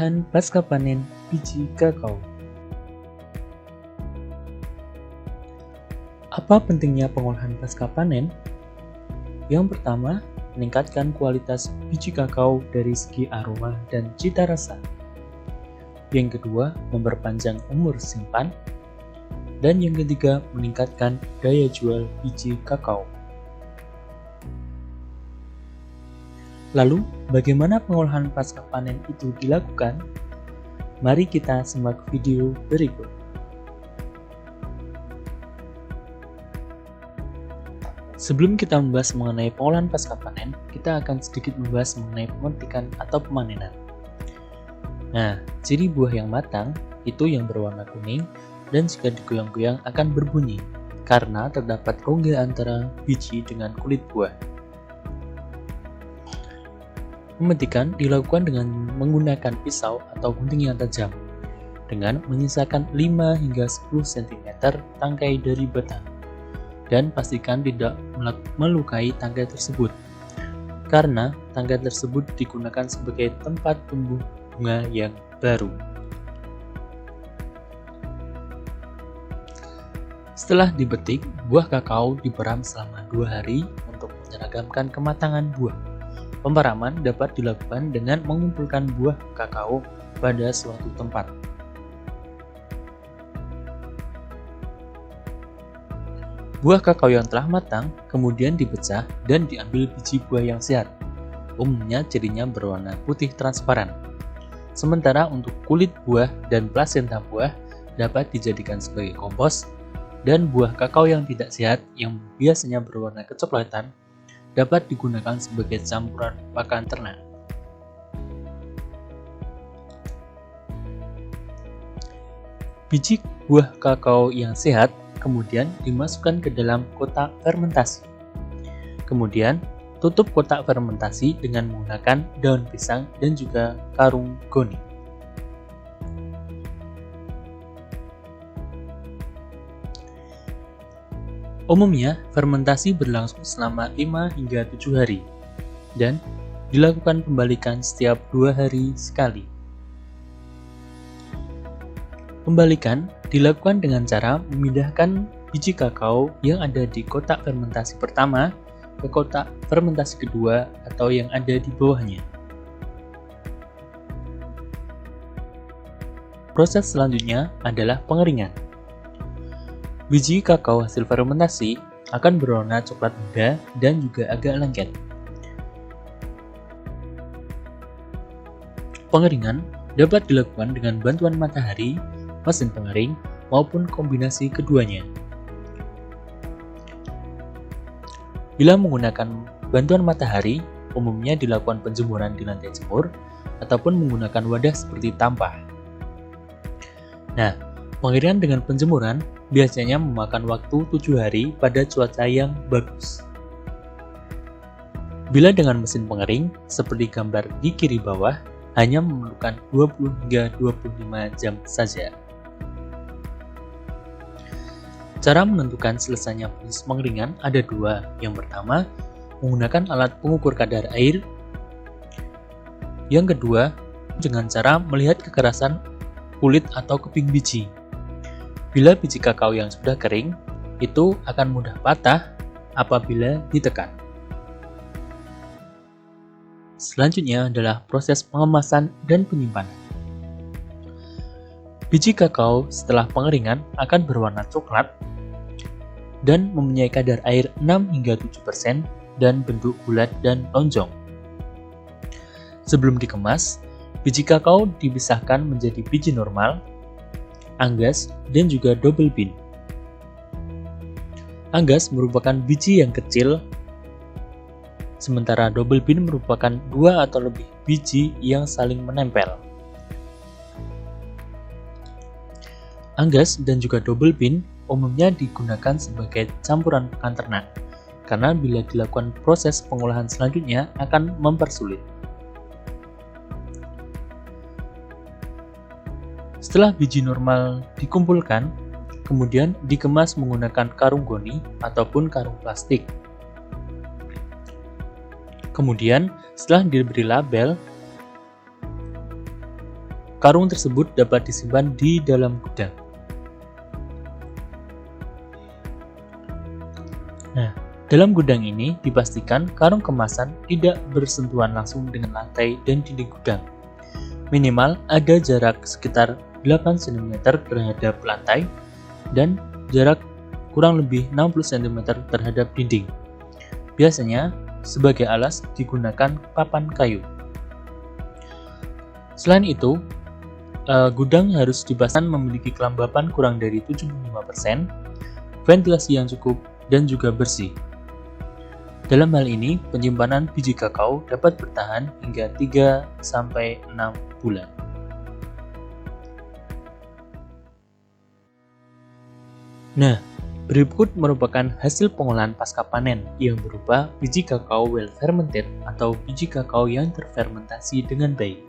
Pengolahan pasca panen biji kakao. Apa pentingnya pengolahan pasca panen? Yang pertama, meningkatkan kualitas biji kakao dari segi aroma dan cita rasa. Yang kedua, memperpanjang umur simpan. Dan yang ketiga, meningkatkan daya jual biji kakao. Lalu, bagaimana pengolahan pasca panen itu dilakukan? Mari kita simak video berikut. Sebelum kita membahas mengenai pengolahan pasca panen, kita akan sedikit membahas mengenai pemetikan atau pemanenan. Nah, ciri buah yang matang itu yang berwarna kuning dan jika digoyang-goyang akan berbunyi karena terdapat rongga antara biji dengan kulit buah. Pemetikan dilakukan dengan menggunakan pisau atau gunting yang tajam dengan menyisakan 5 hingga 10 cm tangkai dari batang dan pastikan tidak melukai tangkai tersebut karena tangkai tersebut digunakan sebagai tempat tumbuh bunga yang baru. Setelah dipetik, buah kakao diperam selama 2 hari untuk menyeragamkan kematangan buah. Pemeraman dapat dilakukan dengan mengumpulkan buah kakao pada suatu tempat. Buah kakao yang telah matang kemudian dipecah dan diambil biji buah yang sehat. Umumnya cirinya berwarna putih transparan. Sementara untuk kulit buah dan plasenta buah dapat dijadikan sebagai kompos, dan buah kakao yang tidak sehat yang biasanya berwarna kecoklatan dapat digunakan sebagai campuran pakan ternak. Biji buah kakao yang sehat kemudian dimasukkan ke dalam kotak fermentasi. Kemudian, tutup kotak fermentasi dengan menggunakan daun pisang dan juga karung goni. Umumnya, fermentasi berlangsung selama 5 hingga 7 hari dan dilakukan pembalikan setiap 2 hari sekali. Pembalikan dilakukan dengan cara memindahkan biji kakao yang ada di kotak fermentasi pertama ke kotak fermentasi kedua atau yang ada di bawahnya. Proses selanjutnya adalah pengeringan. Biji kakao hasil fermentasi akan berwarna coklat muda dan juga agak lengket. Pengeringan dapat dilakukan dengan bantuan matahari, mesin pengering, maupun kombinasi keduanya. Bila menggunakan bantuan matahari, umumnya dilakukan penjemuran di lantai jemur ataupun menggunakan wadah seperti tampah. Nah, pengeringan dengan penjemuran biasanya memakan waktu 7 hari pada cuaca yang bagus. Bila dengan mesin pengering, seperti gambar di kiri bawah, hanya memerlukan 20 hingga 25 jam saja. Cara menentukan selesainya proses pengeringan ada 2. Yang pertama, menggunakan alat pengukur kadar air. Yang kedua, dengan cara melihat kekerasan kulit atau keping biji. Bila biji kakao yang sudah kering, itu akan mudah patah apabila ditekan. Selanjutnya adalah proses pengemasan dan penyimpanan. Biji kakao setelah pengeringan akan berwarna coklat dan mempunyai kadar air 6 hingga 7% dan bentuk bulat dan lonjong. Sebelum dikemas, biji kakao dipisahkan menjadi biji normal, anggas, dan juga double bean. Anggas merupakan biji yang kecil, sementara double bean merupakan 2 atau lebih biji yang saling menempel. Anggas dan juga double bean umumnya digunakan sebagai campuran pakan ternak, karena bila dilakukan proses pengolahan selanjutnya akan mempersulit. Setelah biji normal dikumpulkan, kemudian dikemas menggunakan karung goni ataupun karung plastik. Kemudian, setelah diberi label, karung tersebut dapat disimpan di dalam gudang. Nah, dalam gudang ini dipastikan karung kemasan tidak bersentuhan langsung dengan lantai dan dinding gudang. Minimal ada jarak sekitar 8 cm terhadap lantai dan jarak kurang lebih 60 cm terhadap dinding. Biasanya, sebagai alas digunakan papan kayu. Selain itu, gudang harus dipastikan memiliki kelembapan kurang dari 75%, ventilasi yang cukup, dan juga bersih. Dalam hal ini, penyimpanan biji kakao dapat bertahan hingga 3-6 bulan. Nah, berikut merupakan hasil pengolahan pasca panen yang berupa biji kakao well fermented atau biji kakao yang terfermentasi dengan baik.